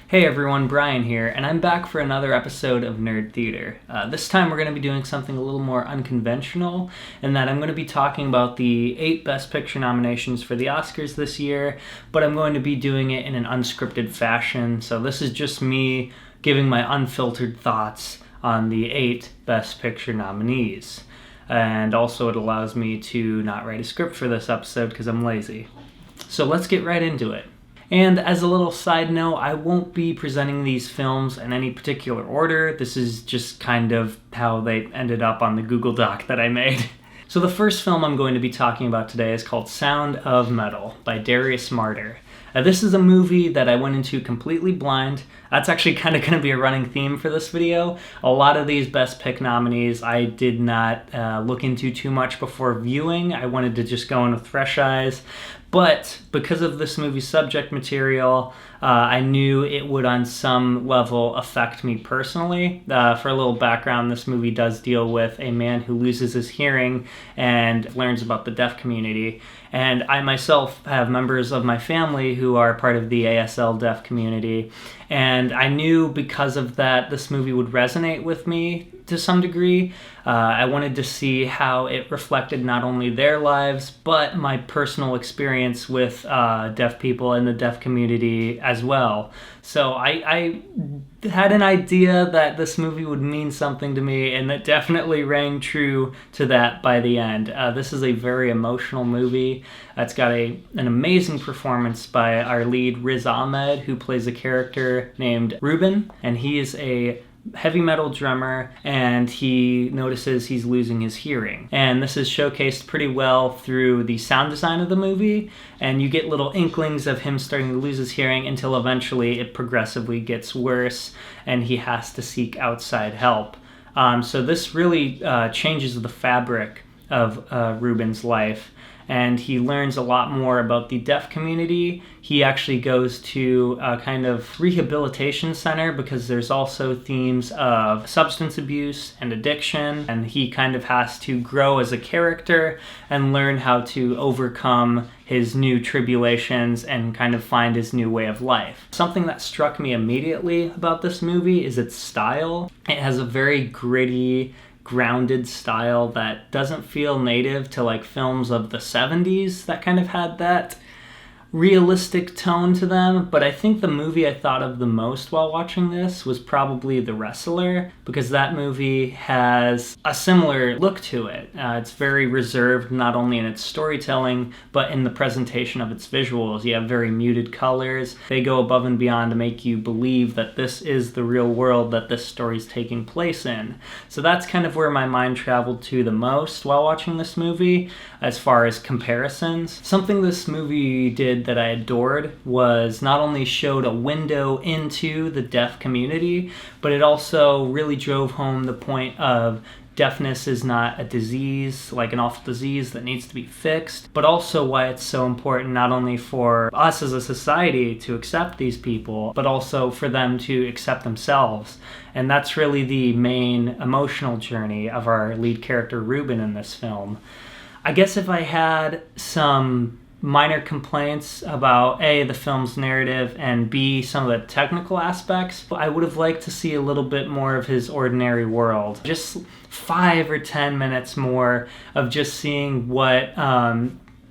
Hey everyone, Brian here, and I'm back for another episode of Nerd Theater. This time we're going to be doing something a little more unconventional, in that I'm going to be talking about the 8 Best Picture nominations for the Oscars this year, but I'm going to be doing it in an unscripted fashion, so this is just me giving my unfiltered thoughts on the 8 Best Picture nominees. And also it allows me to not write a script for this episode because I'm lazy. So let's get right into it. And as a little side note, I won't be presenting these films in any particular order. This is just kind of how they ended up on the Google Doc that I made. So the first film I'm going to be talking about today is called Sound of Metal by Darius Marder. This is a movie that I went into completely blind. That's actually kind of going to be a running theme for this video. A lot of these Best Pick nominees I did not look into too much before viewing. I wanted to just go in with fresh eyes. But because of this movie's subject material, I knew it would on some level affect me personally. For a little background, this movie does deal with a man who loses his hearing and learns about the deaf community. And I myself have members of my family who are part of the ASL deaf community. And I knew because of that, this movie would resonate with me to some degree. I wanted to see how it reflected not only their lives, but my personal experience with deaf people in the deaf community as well. So I had an idea that this movie would mean something to me, and that definitely rang true to that by the end. This is a very emotional movie. It's got an amazing performance by our lead, Riz Ahmed, who plays a character named Ruben, and he is a heavy metal drummer, and he notices he's losing his hearing. And this is showcased pretty well through the sound design of the movie, and you get little inklings of him starting to lose his hearing until eventually it progressively gets worse and he has to seek outside help. So this really changes the fabric of Ruben's life, and he learns a lot more about the deaf community. He actually goes to a kind of rehabilitation center because there's also themes of substance abuse and addiction, and he kind of has to grow as a character and learn how to overcome his new tribulations and kind of find his new way of life. Something that struck me immediately about this movie is its style. It has a very gritty, grounded style that doesn't feel native to like films of the 70s that kind of had that realistic tone to them. But I think the movie I thought of the most while watching this was probably The Wrestler, because that movie has a similar look to it. It's very reserved, not only in its storytelling, but in the presentation of its visuals. You have very muted colors. They go above and beyond to make you believe that this is the real world that this story is taking place in. So that's kind of where my mind traveled to the most while watching this movie, as far as comparisons. Something this movie did that I adored was not only showed a window into the deaf community, but it also really drove home the point of deafness is not a disease, like an awful disease that needs to be fixed, but also why it's so important not only for us as a society to accept these people, but also for them to accept themselves. And that's really the main emotional journey of our lead character, Ruben, in this film. I guess if I had some minor complaints about A, the film's narrative, and B, some of the technical aspects, I would have liked to see a little bit more of his ordinary world. Just 5 or 10 minutes more of just seeing what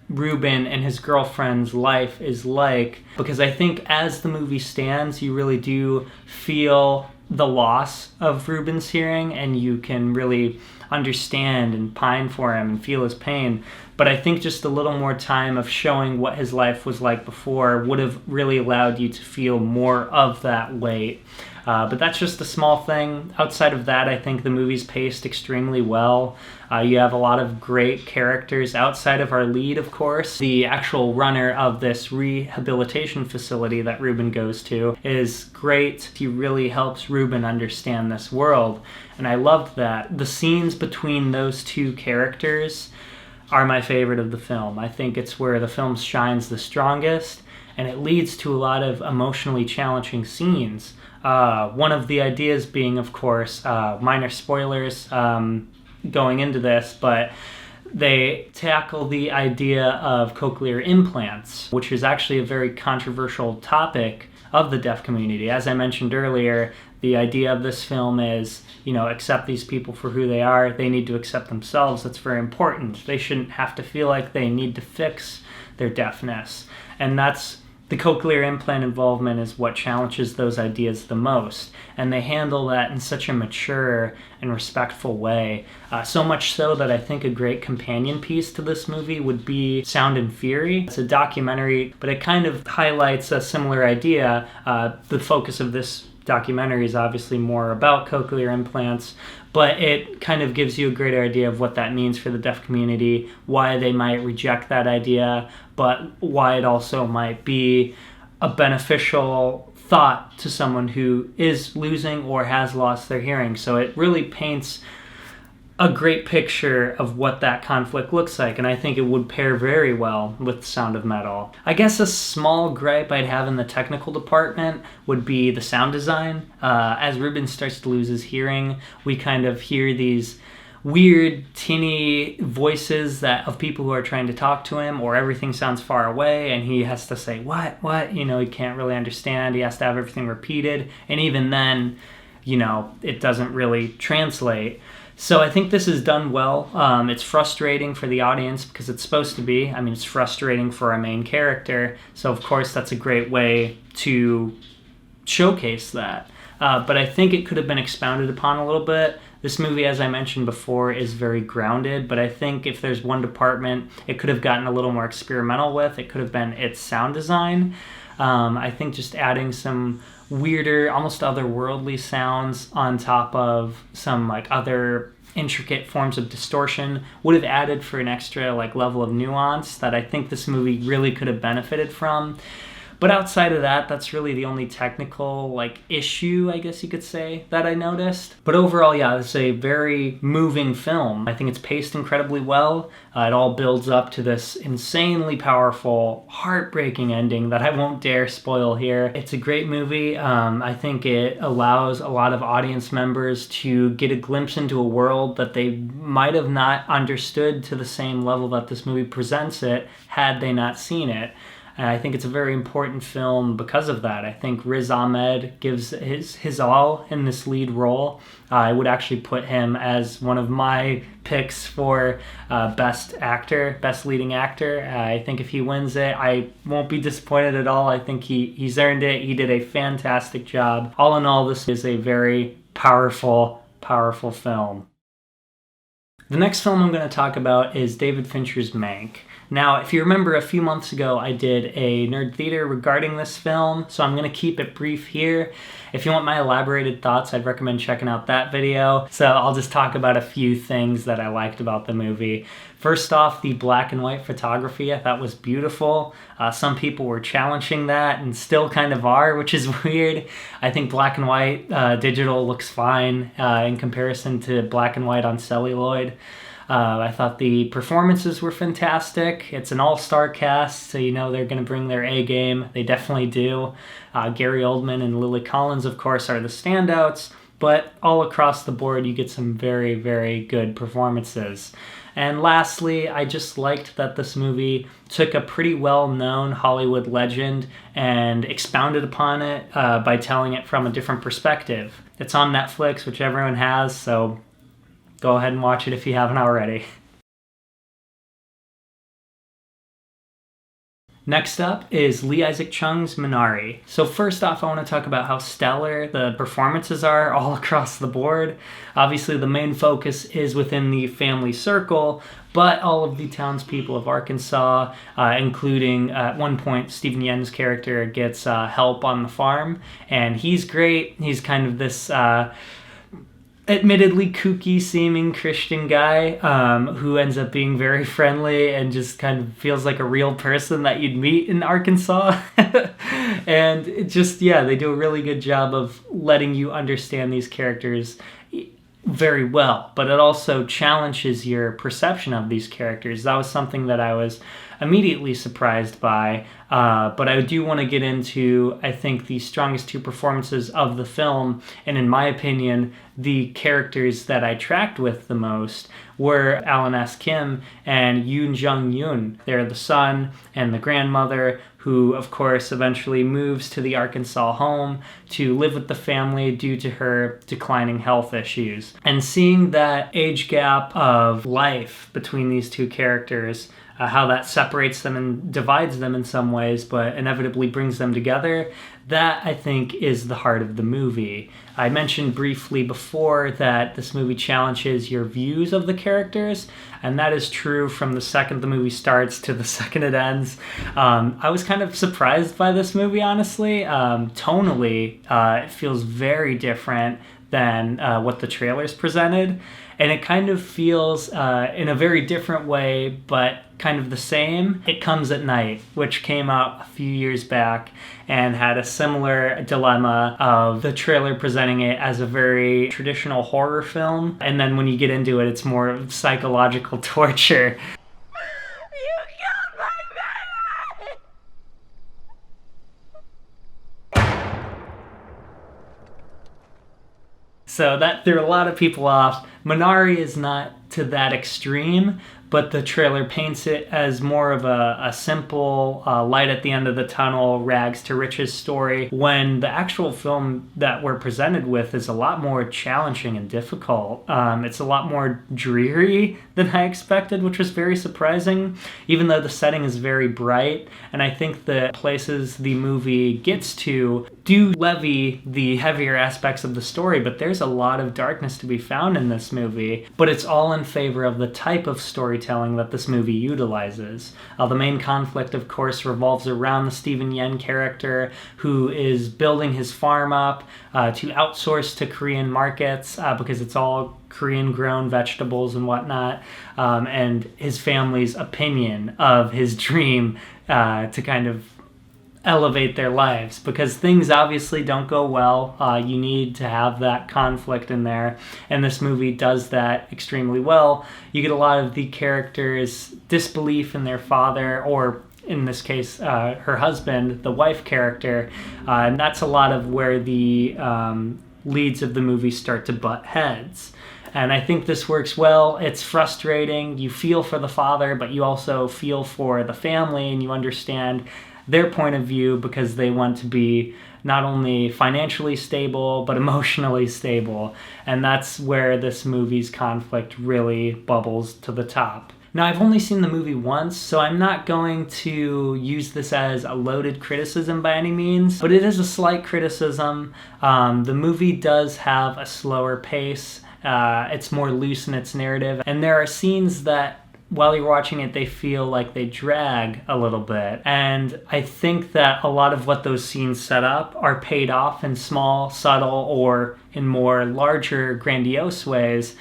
Ruben and his girlfriend's life is like, because I think as the movie stands, you really do feel the loss of Ruben's hearing, and you can really understand and pine for him and feel his pain. But I think just a little more time of showing what his life was like before would have really allowed you to feel more of that weight. But that's just a small thing. Outside of that, I think the movie's paced extremely well. You have a lot of great characters outside of our lead, of course. The actual runner of this rehabilitation facility that Ruben goes to is great. He really helps Ruben understand this world, and I loved that. The scenes between those two characters are my favorite of the film. I think it's where the film shines the strongest, and it leads to a lot of emotionally challenging scenes. One of the ideas being, of course, minor spoilers going into this, but they tackle the idea of cochlear implants, which is actually a very controversial topic of the deaf community. As I mentioned earlier, the idea of this film is, accept these people for who they are. They need to accept themselves. That's very important. They shouldn't have to feel like they need to fix their deafness. And that's the cochlear implant involvement is what challenges those ideas the most. And they handle that in such a mature and respectful way. So much so that I think a great companion piece to this movie would be Sound and Fury. It's a documentary, but it kind of highlights a similar idea. The focus of this documentary is obviously more about cochlear implants, but it kind of gives you a greater idea of what that means for the deaf community, why they might reject that idea, but why it also might be a beneficial thought to someone who is losing or has lost their hearing. So it really paints a great picture of what that conflict looks like, and I think it would pair very well with Sound of Metal. I guess a small gripe I'd have in the technical department would be the sound design. As Ruben starts to lose his hearing, we kind of hear these weird, tinny voices of people who are trying to talk to him, or everything sounds far away, and he has to say, what? He can't really understand. He has to have everything repeated, and even then, it doesn't really translate. So I think this is done well. It's frustrating for the audience because it's supposed to be. It's frustrating for our main character. So of course that's a great way to showcase that. But I think it could have been expounded upon a little bit. This movie, as I mentioned before, is very grounded, but I think if there's one department it could have gotten a little more experimental with, it could have been its sound design. I think just adding some weirder, almost otherworldly sounds on top of some other intricate forms of distortion would have added for an extra level of nuance that I think this movie really could have benefited from. But outside of that, that's really the only technical issue, I guess you could say, that I noticed. But overall, yeah, it's a very moving film. I think it's paced incredibly well. It all builds up to this insanely powerful, heartbreaking ending that I won't dare spoil here. It's a great movie. I think it allows a lot of audience members to get a glimpse into a world that they might have not understood to the same level that this movie presents it had they not seen it. And I think it's a very important film because of that. I think Riz Ahmed gives his all in this lead role. I would actually put him as one of my picks for best leading actor. I think if he wins it, I won't be disappointed at all. I think he's earned it. He did a fantastic job. All in all, this is a very powerful film. The next film I'm going to talk about is David Fincher's Mank. Now, if you remember a few months ago, I did a Nerd Theater regarding this film, so I'm going to keep it brief here. If you want my elaborated thoughts, I'd recommend checking out that video. So I'll just talk about a few things that I liked about the movie. First off, the black and white photography I thought was beautiful. Some people were challenging that and still kind of are, which is weird. I think black and white digital looks fine in comparison to black and white on celluloid. I thought the performances were fantastic. It's an all-star cast, so they're going to bring their A game. They definitely do. Gary Oldman and Lily Collins, of course, are the standouts, but all across the board you get some very, very good performances. And lastly, I just liked that this movie took a pretty well-known Hollywood legend and expounded upon it by telling it from a different perspective. It's on Netflix, which everyone has, so go ahead and watch it if you haven't already. Next up is Lee Isaac Chung's Minari. So first off, I want to talk about how stellar the performances are all across the board. Obviously, the main focus is within the family circle, but all of the townspeople of Arkansas, including at one point Steven Yeun's character gets help on the farm, and he's great. He's kind of this admittedly kooky seeming Christian guy who ends up being very friendly and just kind of feels like a real person that you'd meet in Arkansas. And it just, they do a really good job of letting you understand these characters very well, but it also challenges your perception of these characters. That was something that I was immediately surprised by. But I do want to get into, I think, the strongest two performances of the film, and in my opinion, the characters that I tracked with the most were Alan S. Kim and Yoon Jung Yoon. They're the son and the grandmother who, of course, eventually moves to the Arkansas home to live with the family due to her declining health issues. And seeing that age gap of life between these two characters, how that separates them and divides them in some ways, but inevitably brings them together, that I think is the heart of the movie. I mentioned briefly before that this movie challenges your views of the characters, and that is true from the second the movie starts to the second it ends. I was kind of surprised by this movie, honestly. Tonally, it feels very different than what the trailers presented, and it kind of feels in a very different way, but kind of the same. It Comes at Night, which came out a few years back and had a similar dilemma of the trailer presenting it as a very traditional horror film, and then when you get into it, it's more psychological torture. So that threw a lot of people off. Minari is not to that extreme, but the trailer paints it as more of a simple light at the end of the tunnel, rags to riches story, when the actual film that we're presented with is a lot more challenging and difficult. It's a lot more dreary than I expected, which was very surprising, even though the setting is very bright, and I think the places the movie gets to do levy the heavier aspects of the story, but there's a lot of darkness to be found in this movie, but it's all in favor of the type of storytelling that this movie utilizes. The main conflict, of course, revolves around the Steven Yeun character, who is building his farm up to outsource to Korean markets because it's all Korean-grown vegetables and whatnot, and his family's opinion of his dream to kind of elevate their lives, because things obviously don't go well. You need to have that conflict in there, and this movie does that extremely well. You get a lot of the characters' disbelief in their father, or in this case, her husband, the wife character, and that's a lot of where the leads of the movie start to butt heads. And I think this works well. It's frustrating. You feel for the father, but you also feel for the family, and you understand their point of view because they want to be not only financially stable, but emotionally stable. And that's where this movie's conflict really bubbles to the top. Now, I've only seen the movie once, so I'm not going to use this as a loaded criticism by any means, but it is a slight criticism. The movie does have a slower pace. It's more loose in its narrative, and there are scenes that while you're watching it, they feel like they drag a little bit. And I think that a lot of what those scenes set up are paid off in small, subtle, or in more larger, grandiose ways.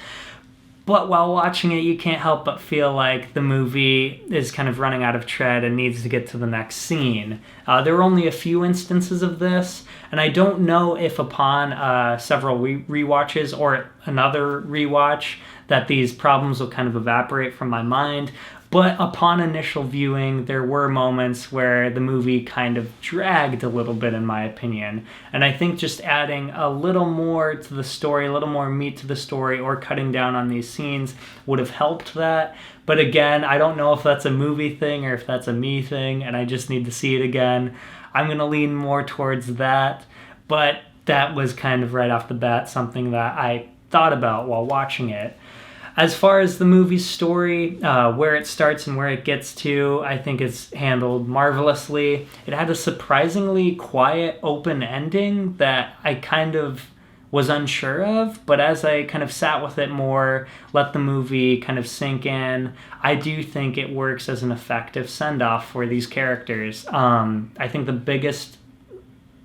But while watching it, you can't help but feel like the movie is kind of running out of tread and needs to get to the next scene. There were only a few instances of this, and I don't know if upon several rewatches or another rewatch that these problems will kind of evaporate from my mind. But upon initial viewing, there were moments where the movie kind of dragged a little bit, in my opinion. And I think just adding a little more to the story, a little more meat to the story, or cutting down on these scenes would have helped that. But again, I don't know if that's a movie thing or if that's a me thing, and I just need to see it again. I'm going to lean more towards that. But that was kind of right off the bat something that I thought about while watching it. As far as the movie's story, where it starts and where it gets to, I think it's handled marvelously. It had a surprisingly quiet, open ending that I kind of was unsure of, but as I kind of sat with it more, let the movie kind of sink in, I do think it works as an effective send-off for these characters. I think the biggest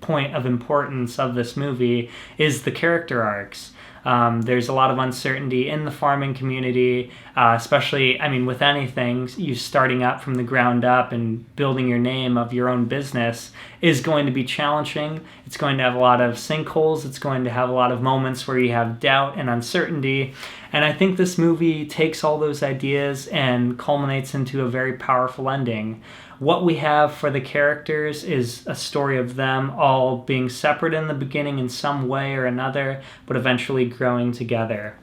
point of importance of this movie is the character arcs. There's a lot of uncertainty in the farming community, especially, with anything, you starting up from the ground up and building your name of your own business is going to be challenging. It's going to have a lot of sinkholes. It's going to have a lot of moments where you have doubt and uncertainty. And I think this movie takes all those ideas and culminates into a very powerful ending. What we have for the characters is a story of them all being separate in the beginning in some way or another, but eventually growing together.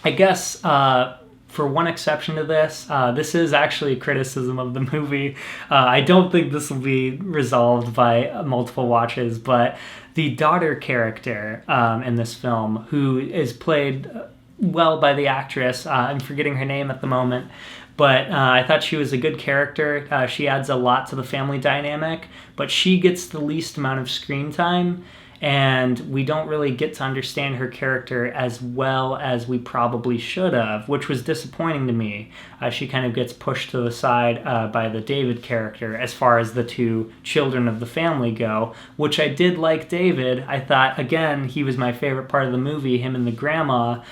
I guess for one exception to this, this is actually a criticism of the movie. I don't think this will be resolved by multiple watches, but the daughter character in this film, who is played well by the actress, I'm forgetting her name at the moment, but I thought she was a good character. She adds a lot to the family dynamic, but she gets the least amount of screen time, and we don't really get to understand her character as well as we probably should have, which was disappointing to me. She kind of gets pushed to the side by the David character as far as the two children of the family go, which I did like David. I thought, again, he was my favorite part of the movie, him and the grandma.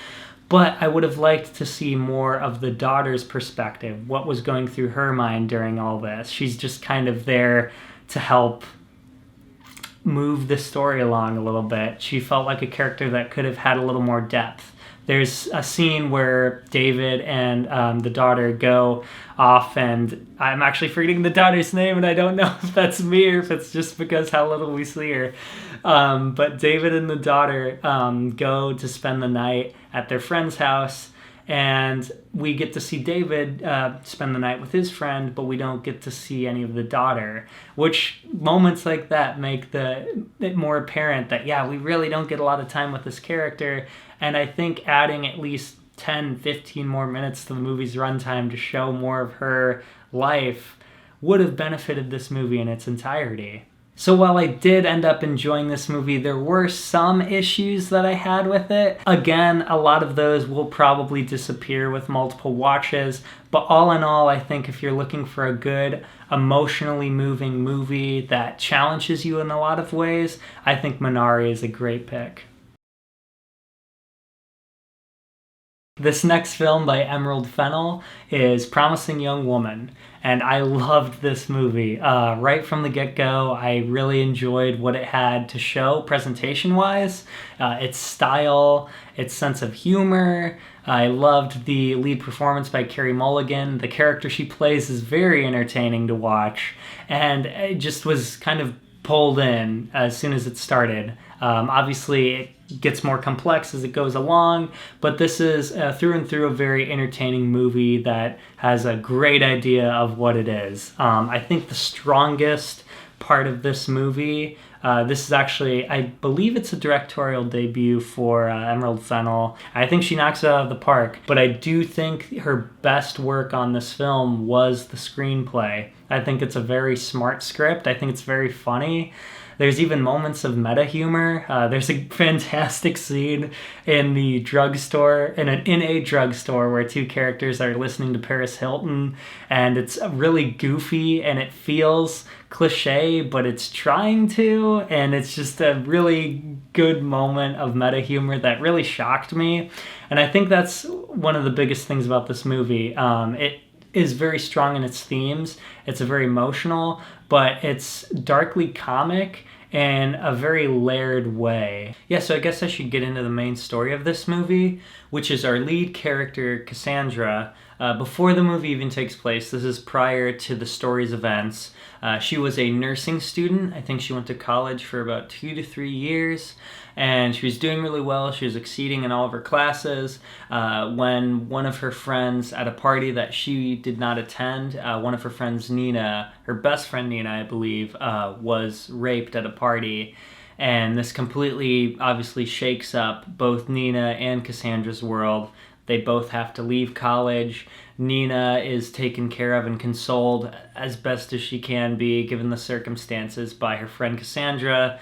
But I would have liked to see more of the daughter's perspective, what was going through her mind during all this. She's just kind of there to help move the story along a little bit. She felt like a character that could have had a little more depth. There's a scene where David and the daughter go off, and I'm actually forgetting the daughter's name, and I don't know if that's me or if it's just because how little we see her. But David and the daughter go to spend the night at their friend's house, and we get to see David spend the night with his friend, but we don't get to see any of the daughter, which moments like that make it more apparent that, yeah, we really don't get a lot of time with this character. And I think adding at least 10, 15 more minutes to the movie's runtime to show more of her life would have benefited this movie in its entirety. So while I did end up enjoying this movie, there were some issues that I had with it. Again, a lot of those will probably disappear with multiple watches, but all in all, I think if you're looking for a good, emotionally moving movie that challenges you in a lot of ways, I think Minari is a great pick. This next film by Emerald Fennell is Promising Young Woman, and I loved this movie. Right from the get-go, I really enjoyed what it had to show presentation-wise, its style, its sense of humor. I loved the lead performance by Carey Mulligan. The character she plays is very entertaining to watch, and it just was kind of pulled in as soon as it started. Obviously, it gets more complex as it goes along, but this is through and through a very entertaining movie that has a great idea of what it is. I think the strongest part of this movie, this is actually, I believe it's a directorial debut for Emerald Fennell. I think she knocks it out of the park, but I do think her best work on this film was the screenplay. I think it's a very smart script. I think it's very funny. There's even moments of meta humor. There's a fantastic scene in the drugstore, in a drugstore, where two characters are listening to Paris Hilton, and it's really goofy and it feels cliche, but it's trying to, and it's just a really good moment of meta humor that really shocked me. And I think that's one of the biggest things about this movie. It is very strong in its themes. It's a very emotional, but it's darkly comic in a very layered way. Yeah, so I guess I should get into the main story of this movie, which is our lead character, Cassandra. Before the movie even takes place, this is prior to the story's events. She was a nursing student. I think she went to college for about 2 to 3 years, and she was doing really well. She was exceeding in all of her classes when one of her friends at a party that she did not attend, one of her friends, Nina, her best friend Nina, I believe, was raped at a party. And this completely, obviously, shakes up both Nina and Cassandra's world. They both have to leave college. Nina is taken care of and consoled as best as she can be, given the circumstances, by her friend Cassandra.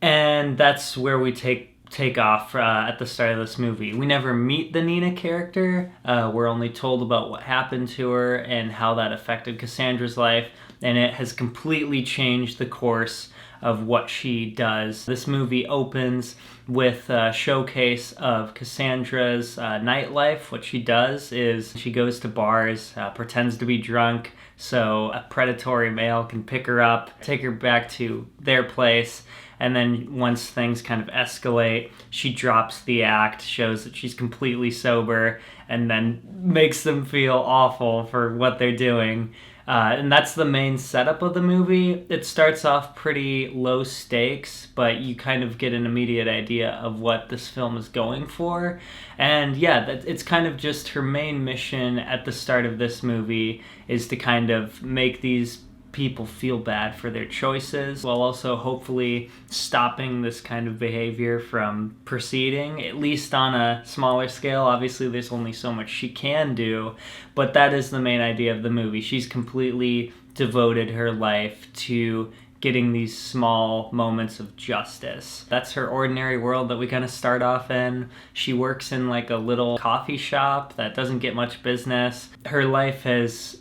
And that's where we take off at the start of this movie. We never meet the Nina character. We're only told about what happened to her and how that affected Cassandra's life. And it has completely changed the course of what she does. This movie opens with a showcase of Cassandra's nightlife. What she does is she goes to bars, pretends to be drunk, so a predatory male can pick her up, take her back to their place, and then once things kind of escalate, she drops the act, shows that she's completely sober, and then makes them feel awful for what they're doing. And that's the main setup of the movie. It starts off pretty low stakes, but you kind of get an immediate idea of what this film is going for. And yeah, it's kind of just her main mission at the start of this movie is to kind of make these people feel bad for their choices while also hopefully stopping this kind of behavior from proceeding, at least on a smaller scale. Obviously there's only so much she can do, but that is the main idea of the movie. She's completely devoted her life to getting these small moments of justice. That's her ordinary world that we kind of start off in. She works in like a little coffee shop that doesn't get much business. Her life has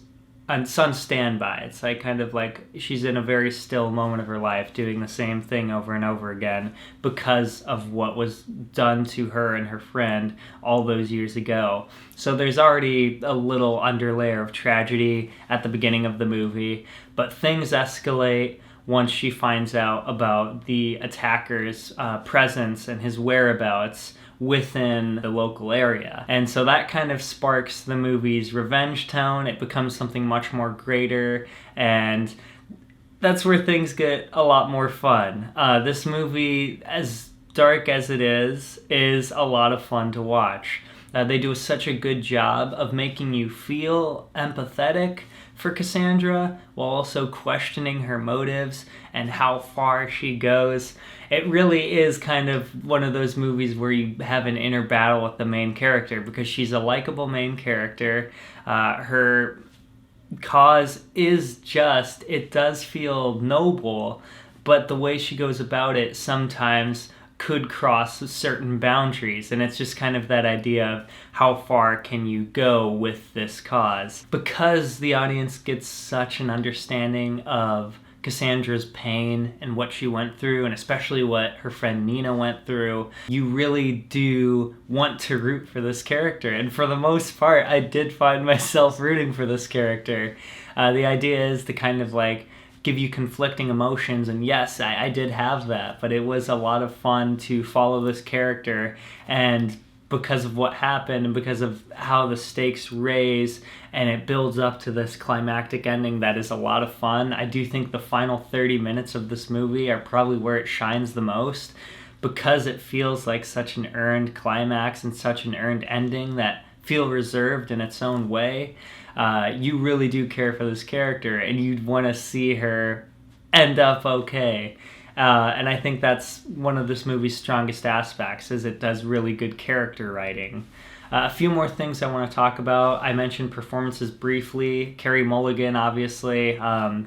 it's on standby. It's like kind of like she's in a very still moment of her life doing the same thing over and over again because of what was done to her and her friend all those years ago. So there's already a little underlayer of tragedy at the beginning of the movie, but things escalate once she finds out about the attacker's presence and his whereabouts within the local area. And so that kind of sparks the movie's revenge tone. It becomes something much more greater, and that's where things get a lot more fun. This movie, as dark as it is a lot of fun to watch. They do such a good job of making you feel empathetic for Cassandra while also questioning her motives and how far she goes. It really is kind of one of those movies where you have an inner battle with the main character because she's a likable main character. Her cause is just, it does feel noble, but the way she goes about it sometimes could cross certain boundaries, and it's just kind of that idea of how far can you go with this cause. Because the audience gets such an understanding of Cassandra's pain and what she went through, and especially what her friend Nina went through, you really do want to root for this character. And for the most part, I did find myself rooting for this character. The idea is to kind of like give you conflicting emotions, and yes, I did have that, but it was a lot of fun to follow this character, and because of what happened and because of how the stakes raise and it builds up to this climactic ending that is a lot of fun. I do think the final 30 minutes of this movie are probably where it shines the most because it feels like such an earned climax and such an earned ending that feel reserved in its own way. You really do care for this character and you'd want to see her end up okay. And I think that's one of this movie's strongest aspects, is it does really good character writing. A few more things I want to talk about. I mentioned performances briefly. Carey Mulligan, obviously.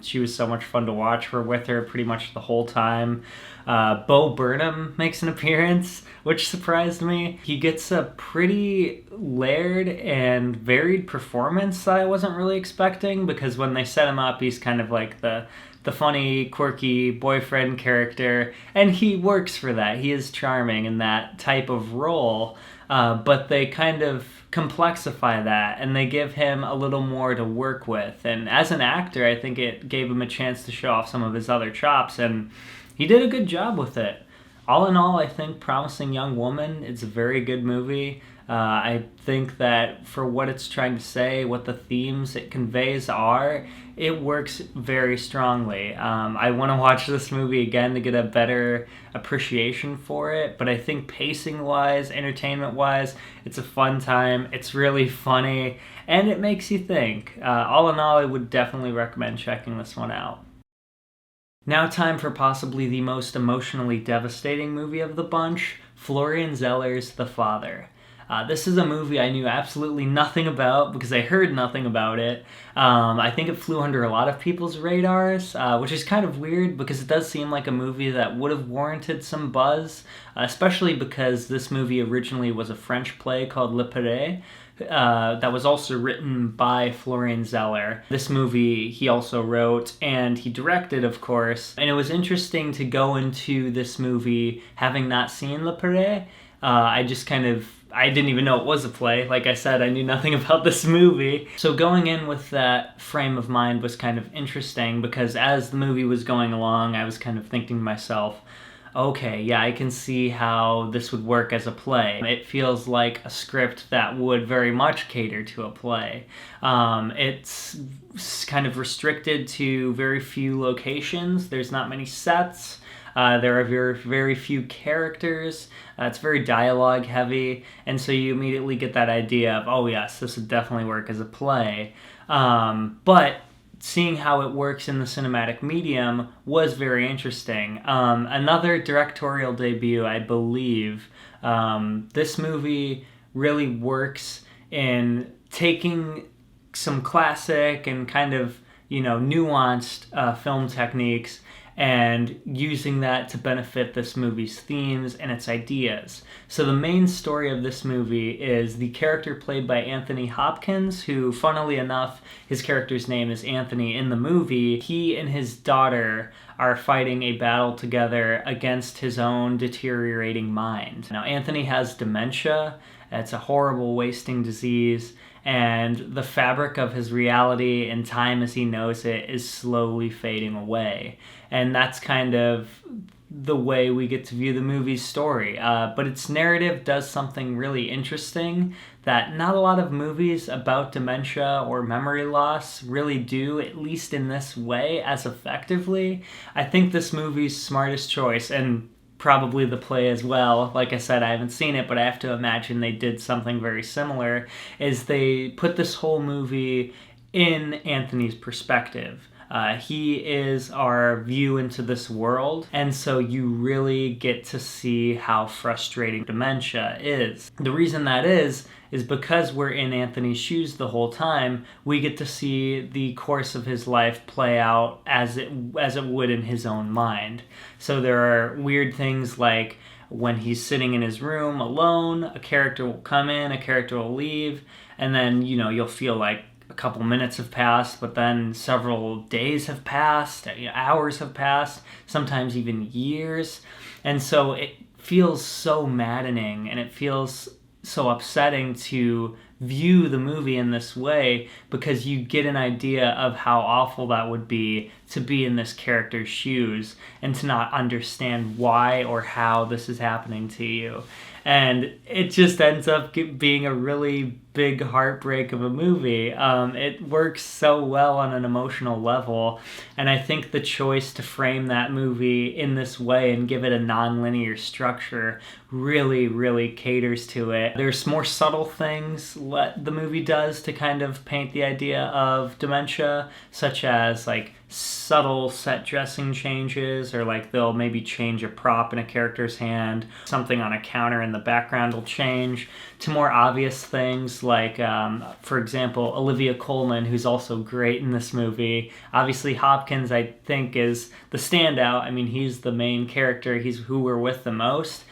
She was so much fun to watch. We're with her pretty much the whole time. Bo Burnham makes an appearance, which surprised me. He gets a pretty layered and varied performance that I wasn't really expecting, because when they set him up, he's kind of like the funny, quirky boyfriend character, and he works for that. He is charming in that type of role, but they kind of complexify that, and they give him a little more to work with. And as an actor, I think it gave him a chance to show off some of his other chops, and he did a good job with it. All in all, I think Promising Young Woman, it's a very good movie. I think that for what it's trying to say, what the themes it conveys are, it works very strongly. I want to watch this movie again to get a better appreciation for it, but I think pacing-wise, entertainment-wise, it's a fun time. It's really funny, and it makes you think. All in all, I would definitely recommend checking this one out. Now time for possibly the most emotionally devastating movie of the bunch, Florian Zeller's The Father. This is a movie I knew absolutely nothing about because I heard nothing about it. I think it flew under a lot of people's radars, which is kind of weird because it does seem like a movie that would have warranted some buzz, especially because this movie originally was a French play called Le Perret, that was also written by Florian Zeller. This movie he also wrote and he directed, of course, and it was interesting to go into this movie having not seen Le Perret. I didn't even know it was a play. Like I said, I knew nothing about this movie. So going in with that frame of mind was kind of interesting because as the movie was going along, I was kind of thinking to myself, okay, yeah, I can see how this would work as a play. It feels like a script that would very much cater to a play. It's kind of restricted to very few locations. There's not many sets. There are very, very few characters. It's very dialogue heavy, and so you immediately get that idea of, oh yes, this would definitely work as a play. But seeing how it works in the cinematic medium was very interesting. Another directorial debut, I believe. This movie really works in taking some classic and kind of, nuanced film techniques and using that to benefit this movie's themes and its ideas. So the main story of this movie is the character played by Anthony Hopkins, who, funnily enough, his character's name is Anthony in the movie. He and his daughter are fighting a battle together against his own deteriorating mind. Now, Anthony has dementia. It's a horrible wasting disease, and the fabric of his reality and time as he knows it is slowly fading away. And that's kind of the way we get to view the movie's story. But its narrative does something really interesting that not a lot of movies about dementia or memory loss really do, at least in this way, as effectively. I think this movie's smartest choice, and probably the play as well, like I said, I haven't seen it, but I have to imagine they did something very similar, is they put this whole movie in Anthony's perspective. He is our view into this world, and so you really get to see how frustrating dementia is. The reason that is because we're in Anthony's shoes the whole time. We get to see the course of his life play out as it would in his own mind. So there are weird things like when he's sitting in his room alone, a character will come in, a character will leave, and then, you'll feel like a couple minutes have passed, but then several days have passed, hours have passed, sometimes even years. And so it feels so maddening, and it feels so upsetting to view the movie in this way, because you get an idea of how awful that would be to be in this character's shoes and to not understand why or how this is happening to you. And it just ends up being a really big heartbreak of a movie. It works so well on an emotional level, and I think the choice to frame that movie in this way and give it a non-linear structure really, really caters to it. There's more subtle things what the movie does to kind of paint the idea of dementia, such as like subtle set dressing changes, or like they'll maybe change a prop in a character's hand, something on a counter in the background will change, to more obvious things like, for example, Olivia Colman, who's also great in this movie. Obviously Hopkins, I think, is the standout. I mean, he's the main character, he's who we're with the most.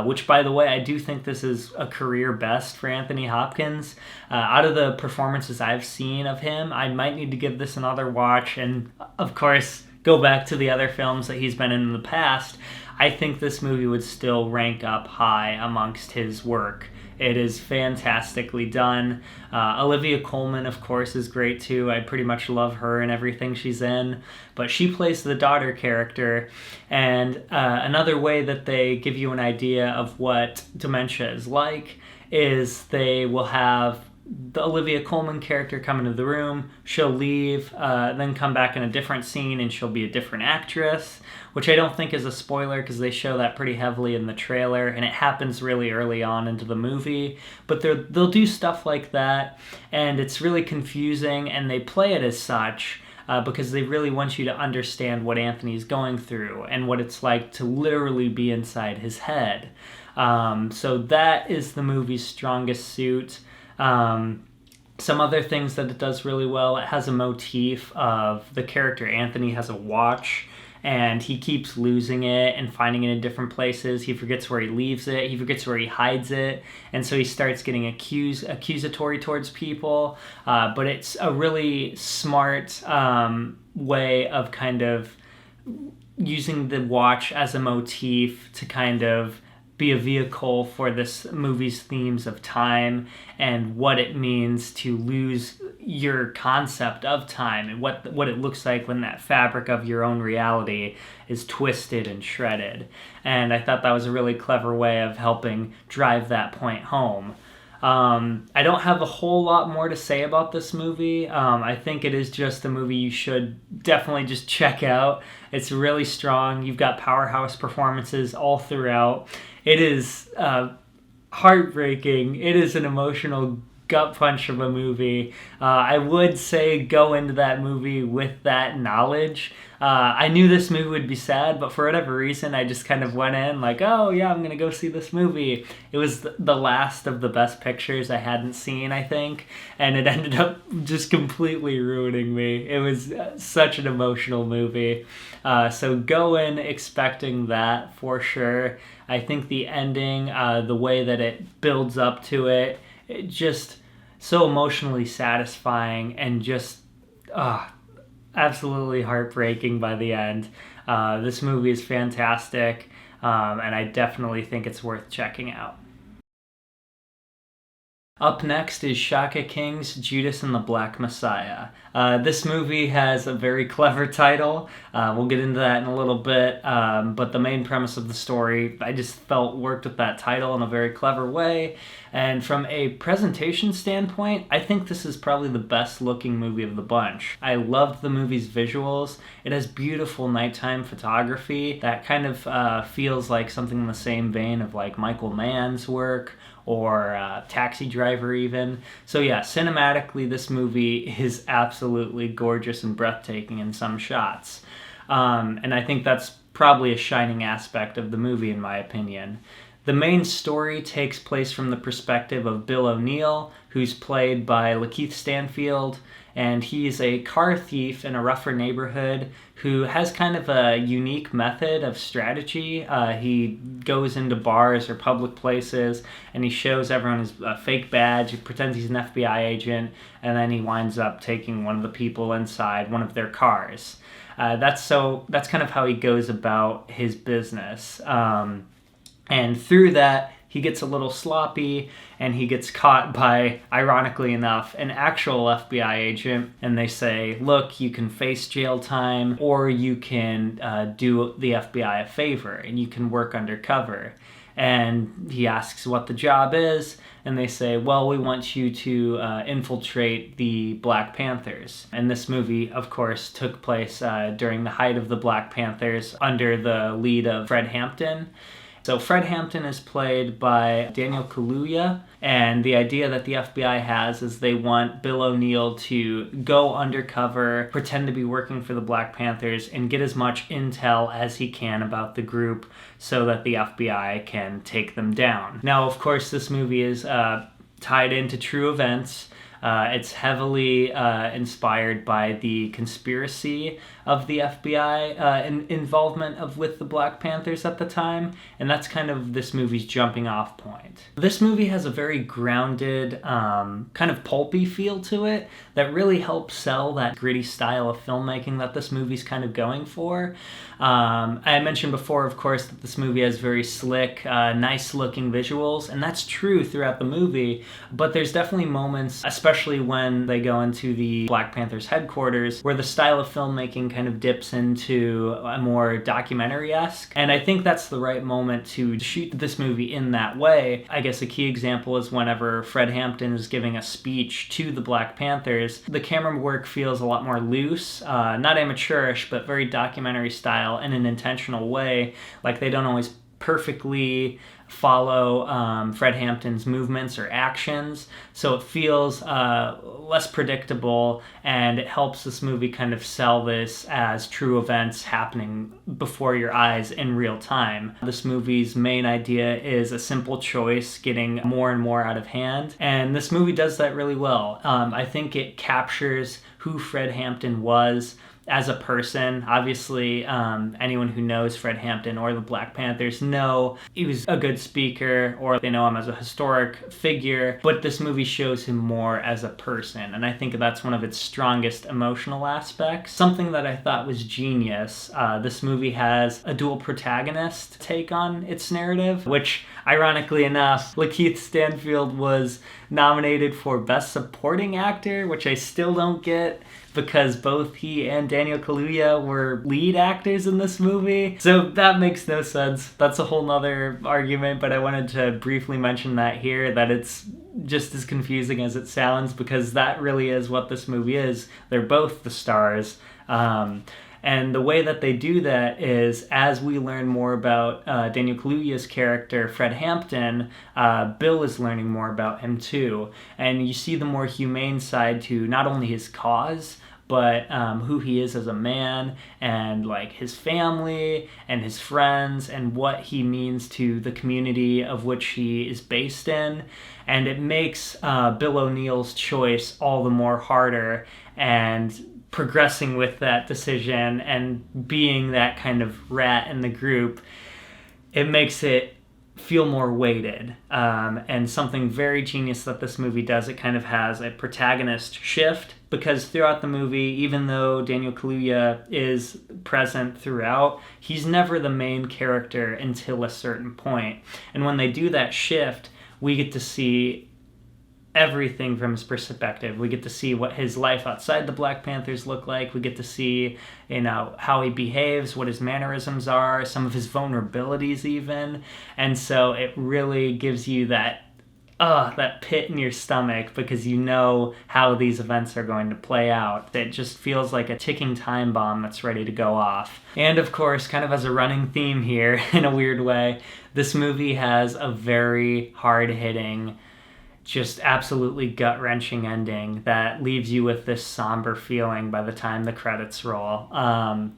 Which, by the way, I do think this is a career best for Anthony Hopkins. Out of the performances I've seen of him, I might need to give this another watch and, of course, go back to the other films that he's been in the past. I think this movie would still rank up high amongst his work. It is fantastically done. Olivia Colman, of course, is great too. I pretty much love her and everything she's in. But she plays the daughter character. And another way that they give you an idea of what dementia is like is they will have the Olivia Colman character come into the room, she'll leave, then come back in a different scene, and she'll be a different actress, which I don't think is a spoiler because they show that pretty heavily in the trailer, and it happens really early on into the movie. But they'll do stuff like that, and it's really confusing, and they play it as such because they really want you to understand what Anthony's going through and what it's like to literally be inside his head. So that is the movie's strongest suit. Some other things that it does really well, it has a motif of the character Anthony has a watch, and he keeps losing it and finding it in different places. He forgets where he leaves it, he forgets where he hides it, and so he starts getting accusatory towards people. But it's a really smart way of kind of using the watch as a motif to kind of be a vehicle for this movie's themes of time and what it means to lose your concept of time and what it looks like when that fabric of your own reality is twisted and shredded. And I thought that was a really clever way of helping drive that point home. I don't have a whole lot more to say about this movie. I think it is just a movie you should definitely just check out. It's really strong. You've got powerhouse performances all throughout. It is heartbreaking. It is an emotional gut punch of a movie. I would say go into that movie with that knowledge. I knew this movie would be sad, but for whatever reason, I just kind of went in like, oh yeah, I'm gonna go see this movie. It was the last of the best pictures I hadn't seen, I think, and it ended up just completely ruining me. It was such an emotional movie. So go in expecting that for sure. I think the ending, the way that it builds up to it just so emotionally satisfying and just absolutely heartbreaking by the end. This movie is fantastic, and I definitely think it's worth checking out. Up next is Shaka King's Judas and the Black Messiah. This movie has a very clever title. We'll get into that in a little bit, but the main premise of the story, I just felt worked with that title in a very clever way. And from a presentation standpoint, I think this is probably the best looking movie of the bunch. I loved the movie's visuals. It has beautiful nighttime photography that kind of feels like something in the same vein of like Michael Mann's work or Taxi Driver even. So yeah, cinematically this movie is absolutely gorgeous and breathtaking in some shots. And I think that's probably a shining aspect of the movie in my opinion. The main story takes place from the perspective of Bill O'Neill, who's played by Lakeith Stanfield, and he's a car thief in a rougher neighborhood who has kind of a unique method of strategy. He goes into bars or public places and he shows everyone his fake badge, he pretends he's an FBI agent, and then he winds up taking one of the people inside one of their cars. That's kind of how he goes about his business. And through that, he gets a little sloppy and he gets caught by, ironically enough, an actual FBI agent. And they say, look, you can face jail time or you can do the FBI a favor and you can work undercover. And he asks what the job is. And they say, well, we want you to infiltrate the Black Panthers. And this movie, of course, took place during the height of the Black Panthers under the lead of Fred Hampton. So Fred Hampton is played by Daniel Kaluuya, and the idea that the FBI has is they want Bill O'Neill to go undercover, pretend to be working for the Black Panthers, and get as much intel as he can about the group so that the FBI can take them down. Now, of course, this movie is tied into true events. It's heavily inspired by the conspiracy of the FBI involvement with the Black Panthers at the time, and that's kind of this movie's jumping off point. This movie has a very grounded, kind of pulpy feel to it that really helps sell that gritty style of filmmaking that this movie's kind of going for. I mentioned before, of course, that this movie has very slick, nice-looking visuals, and that's true throughout the movie, but there's definitely moments, especially when they go into the Black Panthers headquarters, where the style of filmmaking kind of dips into a more documentary-esque, and I think that's the right moment to shoot this movie in that way. I guess a key example is whenever Fred Hampton is giving a speech to the Black Panthers, the camera work feels a lot more loose, not amateurish, but very documentary style in an intentional way. Like they don't always perfectly follow Fred Hampton's movements or actions, so it feels less predictable, and it helps this movie kind of sell this as true events happening before your eyes in real time. This movie's main idea is a simple choice getting more and more out of hand, and this movie does that really well. I think it captures who Fred Hampton was as a person. Obviously, anyone who knows Fred Hampton or the Black Panthers know he was a good speaker, or they know him as a historic figure, but this movie shows him more as a person, and I think that's one of its strongest emotional aspects. Something that I thought was genius. This movie has a dual protagonist take on its narrative, which, ironically enough, Lakeith Stanfield was nominated for Best Supporting Actor, which I still don't get, because both he and Daniel Kaluuya were lead actors in this movie. So that makes no sense. That's a whole nother argument, but I wanted to briefly mention that here, that it's just as confusing as it sounds, because that really is what this movie is. They're both the stars. And the way that they do that is, as we learn more about Daniel Kaluuya's character, Fred Hampton, Bill is learning more about him too. And you see the more humane side to not only his cause, but who he is as a man, and like his family and his friends, and what he means to the community of which he is based in. And it makes Bill O'Neill's choice all the more harder, and progressing with that decision and being that kind of rat in the group, it makes it feel more weighted. And something very genius that this movie does, it kind of has a protagonist shift, because throughout the movie, even though Daniel Kaluuya is present throughout, he's never the main character until a certain point. And when they do that shift, we get to see everything from his perspective. We get to see what his life outside the Black Panthers look like. We get to see, how he behaves, what his mannerisms are, some of his vulnerabilities even. And so it really gives you that pit in your stomach, because you know how these events are going to play out. It just feels like a ticking time bomb that's ready to go off. And of course, kind of as a running theme here, in a weird way, this movie has a very hard-hitting, just absolutely gut-wrenching ending that leaves you with this somber feeling by the time the credits roll.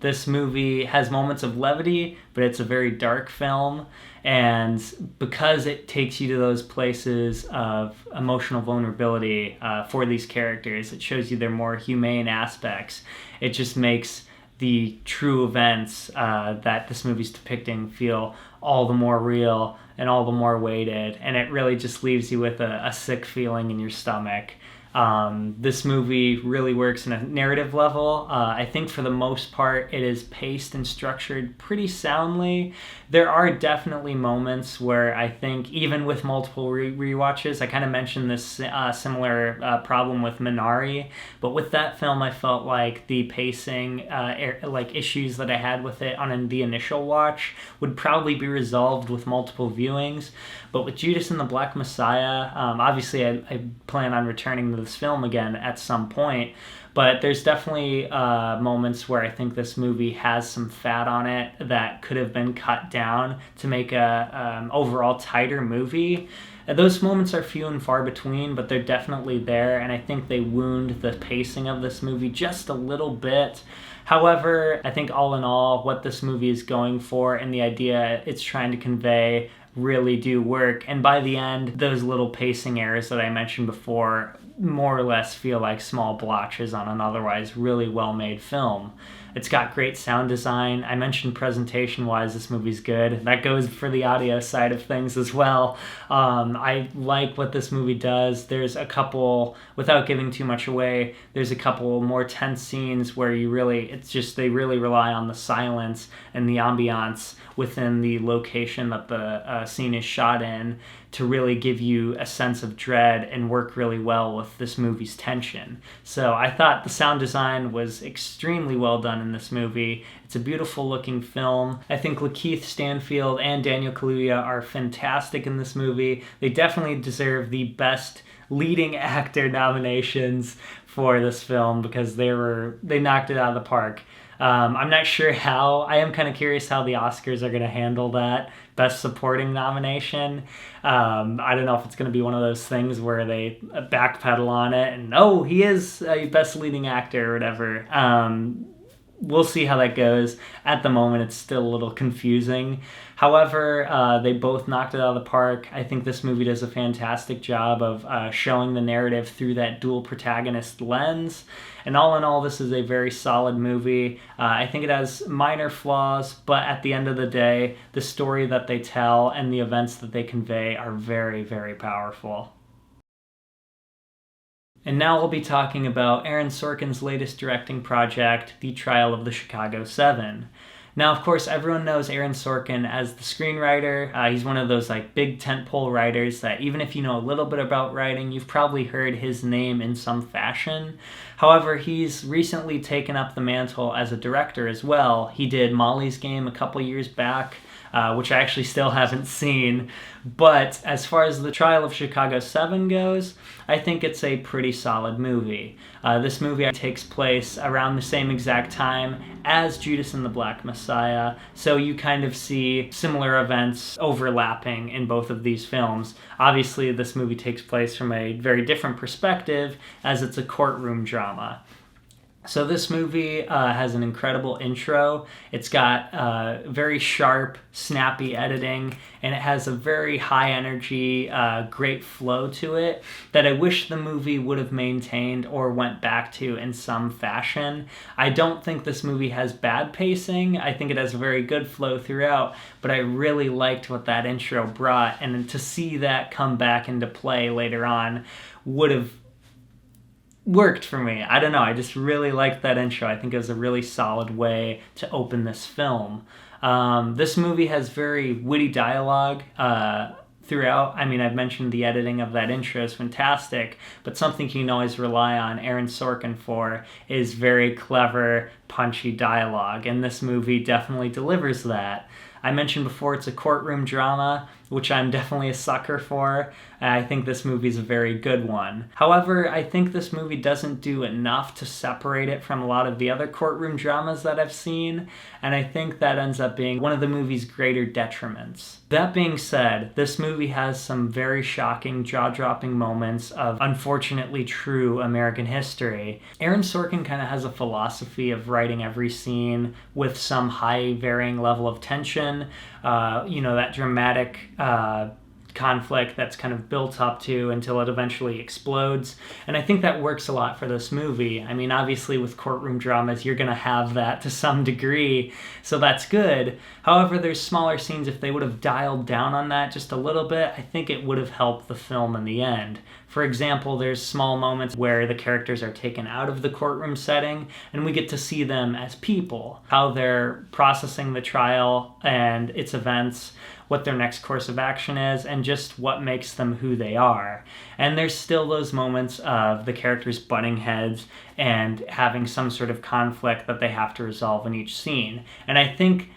This movie has moments of levity, but it's a very dark film, and because it takes you to those places of emotional vulnerability for these characters, it shows you their more humane aspects. It just makes the true events that this movie's depicting feel all the more real and all the more weighted, and it really just leaves you with a sick feeling in your stomach. This movie really works in a narrative level. I think for the most part it is paced and structured pretty soundly. There are definitely moments where I think, even with multiple rewatches, I kind of mentioned this similar problem with Minari, but with that film I felt like the pacing issues that I had with it on the initial watch would probably be resolved with multiple viewings. But with Judas and the Black Messiah, obviously I plan on returning to this film again at some point, but there's definitely moments where I think this movie has some fat on it that could have been cut down to make a overall tighter movie. Those moments are few and far between, but they're definitely there, and I think they wound the pacing of this movie just a little bit. However, I think all in all, what this movie is going for and the idea it's trying to convey really do work. And by the end, those little pacing errors that I mentioned before more or less feel like small blotches on an otherwise really well-made film. It's got great sound design. I mentioned presentation-wise, this movie's good. That goes for the audio side of things as well. I like what this movie does. There's a couple, without giving too much away, there's a couple more tense scenes where they really rely on the silence and the ambiance within the location that the scene is shot in to really give you a sense of dread and work really well with this movie's tension. So I thought the sound design was extremely well done in this movie. It's a beautiful looking film. I think Lakeith Stanfield and Daniel Kaluuya are fantastic in this movie. They definitely deserve the best leading actor nominations for this film, because they knocked it out of the park. I'm not sure how. I am kind of curious how the Oscars are going to handle that Best Supporting nomination. I don't know if it's going to be one of those things where they backpedal on it and, he is a Best Leading Actor or whatever. we'll see how that goes. At the moment, it's still a little confusing. However, they both knocked it out of the park. I think this movie does a fantastic job of showing the narrative through that dual protagonist lens. And all in all, this is a very solid movie. I think it has minor flaws, but at the end of the day, the story that they tell and the events that they convey are very, very powerful. And now we'll be talking about Aaron Sorkin's latest directing project, The Trial of the Chicago 7. Now, of course, everyone knows Aaron Sorkin as the screenwriter. He's one of those like big tentpole writers that even if you know a little bit about writing, you've probably heard his name in some fashion. However, he's recently taken up the mantle as a director as well. He did Molly's Game a couple years back, which I actually still haven't seen. But as far as The Trial of Chicago 7 goes, I think it's a pretty solid movie. This movie takes place around the same exact time as Judas and the Black Messiah, so you kind of see similar events overlapping in both of these films. Obviously, this movie takes place from a very different perspective, as it's a courtroom drama. So this movie has an incredible intro. It's got very sharp, snappy editing, and it has a very high energy, great flow to it that I wish the movie would have maintained or went back to in some fashion. I don't think this movie has bad pacing. I think it has a very good flow throughout, but I really liked what that intro brought, and to see that come back into play later on would have worked for me. I don't know. I just really liked that intro. I think it was a really solid way to open this film. This movie has very witty dialogue throughout. I mean, I've mentioned the editing of that intro is fantastic, but something you can always rely on Aaron Sorkin for is very clever, punchy dialogue, and this movie definitely delivers that. I mentioned before it's a courtroom drama, which I'm definitely a sucker for. I think this movie is a very good one. However, I think this movie doesn't do enough to separate it from a lot of the other courtroom dramas that I've seen, and I think that ends up being one of the movie's greater detriments. That being said, this movie has some very shocking, jaw-dropping moments of unfortunately true American history. Aaron Sorkin kind of has a philosophy of writing every scene with some high varying level of tension, that dramatic conflict that's kind of built up to until it eventually explodes. And I think that works a lot for this movie. I mean, obviously with courtroom dramas, you're going to have that to some degree, so that's good. However, there's smaller scenes. If they would have dialed down on that just a little bit, I think it would have helped the film in the end. For example, there's small moments where the characters are taken out of the courtroom setting and we get to see them as people, how they're processing the trial and its events, what their next course of action is, and just what makes them who they are. And there's still those moments of the characters butting heads and having some sort of conflict that they have to resolve in each scene. And I think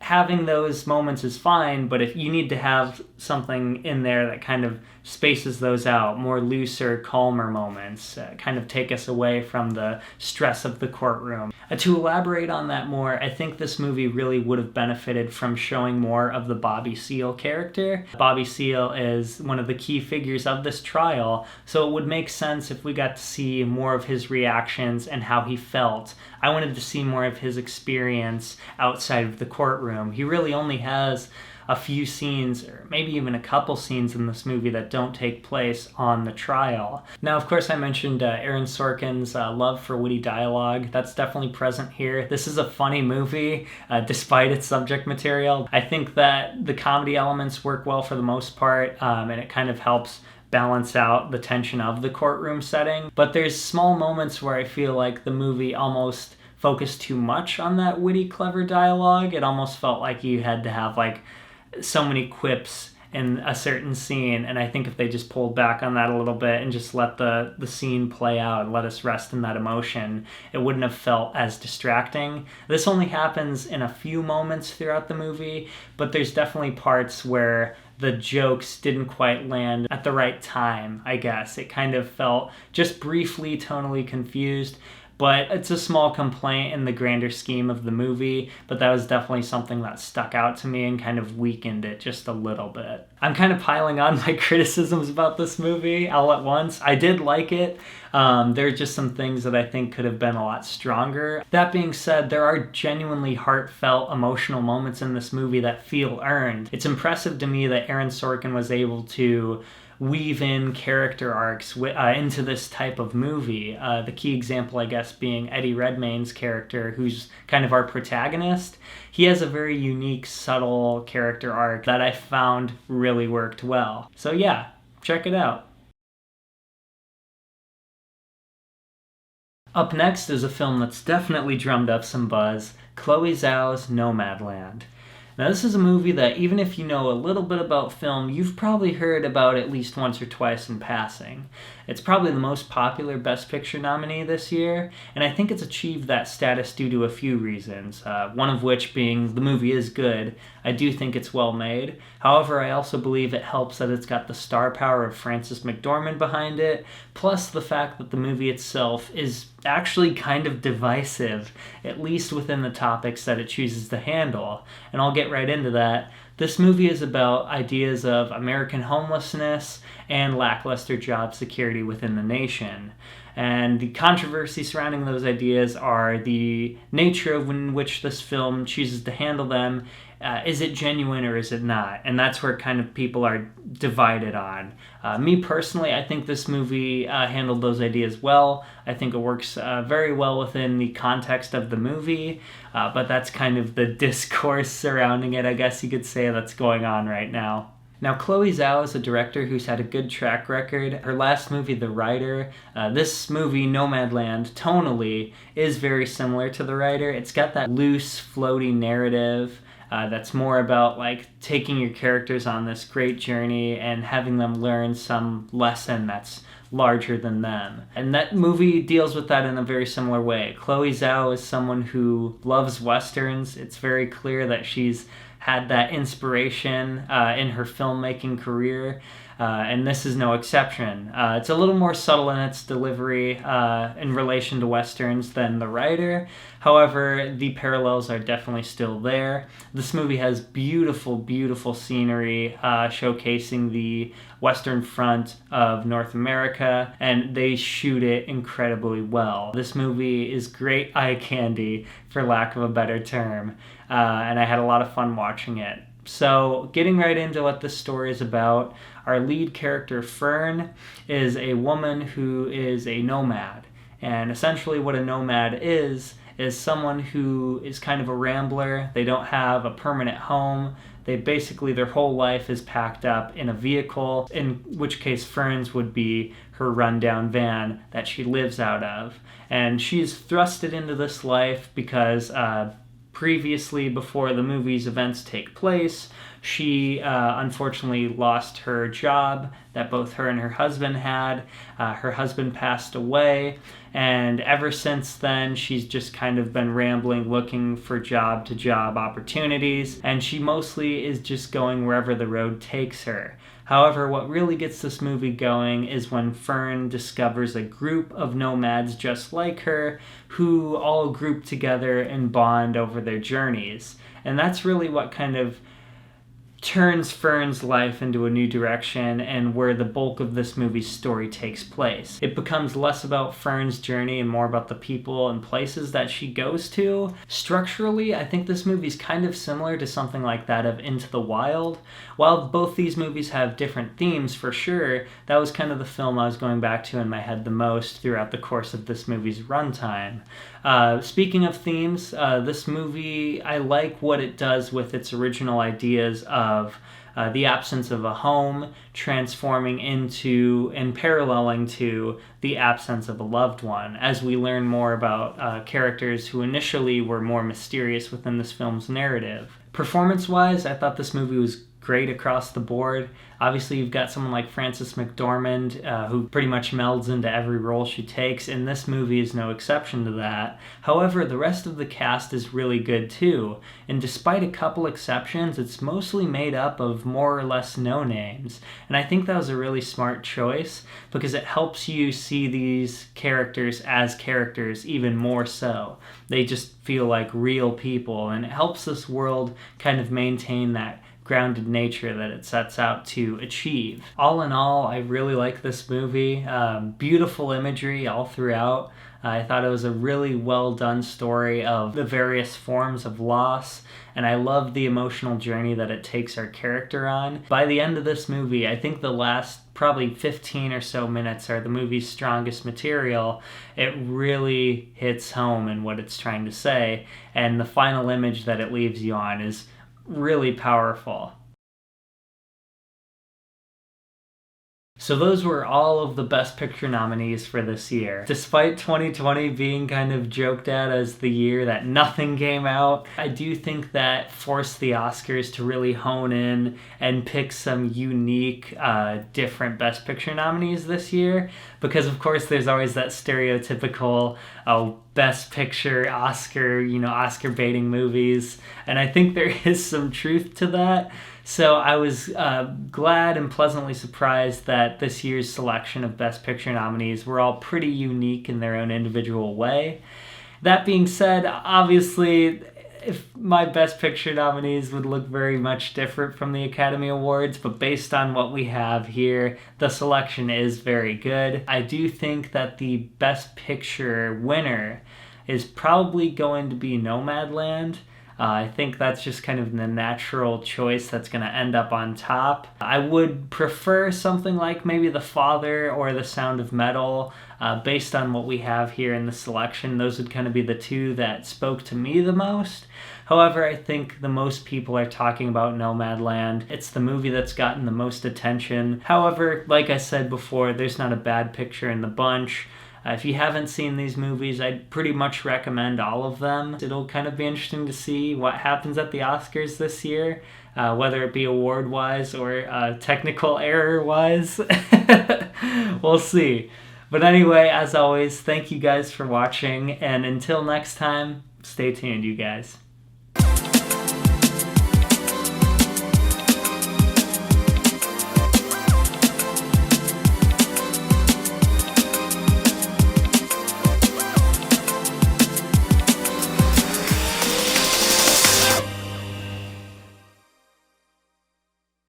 having those moments is fine, but if you need to have something in there that kind of spaces those out, more looser, calmer moments, kind of take us away from the stress of the courtroom. To elaborate on that more, I think this movie really would have benefited from showing more of the Bobby Seale character. Bobby Seale is one of the key figures of this trial, so it would make sense if we got to see more of his reactions and how he felt. I wanted to see more of his experience outside of the courtroom. He really only has a few scenes, or maybe even a couple scenes in this movie that don't take place on the trial. Now, of course, I mentioned Aaron Sorkin's love for witty dialogue. That's definitely present here. This is a funny movie, despite its subject material. I think that the comedy elements work well for the most part, and it kind of helps balance out the tension of the courtroom setting. But there's small moments where I feel like the movie almost focused too much on that witty, clever dialogue. It almost felt like you had to have so many quips in a certain scene, and I think if they just pulled back on that a little bit and just let the scene play out and let us rest in that emotion, it wouldn't have felt as distracting. This only happens in a few moments throughout the movie, but there's definitely parts where the jokes didn't quite land at the right time, I guess. It kind of felt just briefly tonally confused, but it's a small complaint in the grander scheme of the movie, but that was definitely something that stuck out to me and kind of weakened it just a little bit. I'm kind of piling on my criticisms about this movie all at once. I did like it. There are just some things that I think could have been a lot stronger. That being said, there are genuinely heartfelt, emotional moments in this movie that feel earned. It's impressive to me that Aaron Sorkin was able to weave in character arcs into this type of movie. The key example, I guess, being Eddie Redmayne's character, who's kind of our protagonist. He has a very unique, subtle character arc that I found really worked well. So yeah, check it out. Up next is a film that's definitely drummed up some buzz, Chloe Zhao's Nomadland. Now, this is a movie that, even if you know a little bit about film, you've probably heard about at least once or twice in passing. It's probably the most popular Best Picture nominee this year, and I think it's achieved that status due to a few reasons, one of which being the movie is good. I do think it's well made. However, I also believe it helps that it's got the star power of Frances McDormand behind it, plus the fact that the movie itself is actually kind of divisive, at least within the topics that it chooses to handle. And I'll get right into that. This movie is about ideas of American homelessness and lackluster job security within the nation. And the controversy surrounding those ideas are the nature of in which this film chooses to handle them. Is it genuine or is it not? And that's where kind of people are divided on. Me personally, I think this movie handled those ideas well. I think it works very well within the context of the movie, but that's kind of the discourse surrounding it, I guess you could say, that's going on right now. Now, Chloe Zhao is a director who's had a good track record. Her last movie, The Rider, this movie, Nomadland, tonally is very similar to The Rider. It's got that loose, floaty narrative that's more about like taking your characters on this great journey and having them learn some lesson that's larger than them. And that movie deals with that in a very similar way. Chloe Zhao is someone who loves Westerns. It's very clear that she's had that inspiration in her filmmaking career, and this is no exception. It's a little more subtle in its delivery in relation to Westerns than The Rider. However, the parallels are definitely still there. This movie has beautiful, beautiful scenery showcasing the Western front of North America, and they shoot it incredibly well. This movie is great eye candy, for lack of a better term, and I had a lot of fun watching it. So, getting right into what this story is about, our lead character, Fern, is a woman who is a nomad. And essentially what a nomad is someone who is kind of a rambler. They don't have a permanent home. They basically, their whole life is packed up in a vehicle, in which case Fern's would be her rundown van that she lives out of. And she's thrusted into this life because previously, before the movie's events take place, she unfortunately lost her job that both her and her husband had. Her husband passed away, and ever since then, she's just kind of been rambling, looking for job-to-job opportunities, and she mostly is just going wherever the road takes her. However, what really gets this movie going is when Fern discovers a group of nomads just like her who all group together and bond over their journeys. And that's really what kind of turns Fern's life into a new direction and where the bulk of this movie's story takes place. It becomes less about Fern's journey and more about the people and places that she goes to. Structurally, I think this movie's kind of similar to something like that of Into the Wild. While both these movies have different themes for sure, that was kind of the film I was going back to in my head the most throughout the course of this movie's runtime. Speaking of themes, this movie, I like what it does with its original ideas of the absence of a home transforming into and paralleling to the absence of a loved one, as we learn more about characters who initially were more mysterious within this film's narrative. Performance-wise, I thought this movie was great across the board. Obviously, you've got someone like Frances McDormand, who pretty much melds into every role she takes, and this movie is no exception to that. However, the rest of the cast is really good too, and despite a couple exceptions, it's mostly made up of more or less no-names. And I think that was a really smart choice, because it helps you see these characters as characters even more so. They just feel like real people, and it helps this world kind of maintain that grounded nature that it sets out to achieve. All in all, I really like this movie. Beautiful imagery all throughout. I thought it was a really well done story of the various forms of loss, and I love the emotional journey that it takes our character on. By the end of this movie, I think the last probably 15 or so minutes are the movie's strongest material. It really hits home in what it's trying to say, and the final image that it leaves you on is really powerful. So those were all of the Best Picture nominees for this year. Despite 2020 being kind of joked at as the year that nothing came out, I do think that forced the Oscars to really hone in and pick some unique, different Best Picture nominees this year. Because of course there's always that stereotypical, Best Picture, Oscar, Oscar baiting movies. And I think there is some truth to that. So I was glad and pleasantly surprised that this year's selection of Best Picture nominees were all pretty unique in their own individual way. That being said, obviously, if my Best Picture nominees would look very much different from the Academy Awards, but based on what we have here, the selection is very good. I do think that the Best Picture winner is probably going to be Nomadland. I think that's just kind of the natural choice that's going to end up on top. I would prefer something like maybe The Father or The Sound of Metal. Based on what we have here in the selection, those would kind of be the two that spoke to me the most. However, I think the most people are talking about Nomadland. It's the movie that's gotten the most attention. However, like I said before, there's not a bad picture in the bunch. If you haven't seen these movies, I'd pretty much recommend all of them. It'll kind of be interesting to see what happens at the Oscars this year, whether it be award-wise or technical error-wise. We'll see. But anyway, as always, thank you guys for watching, and until next time, stay tuned, you guys.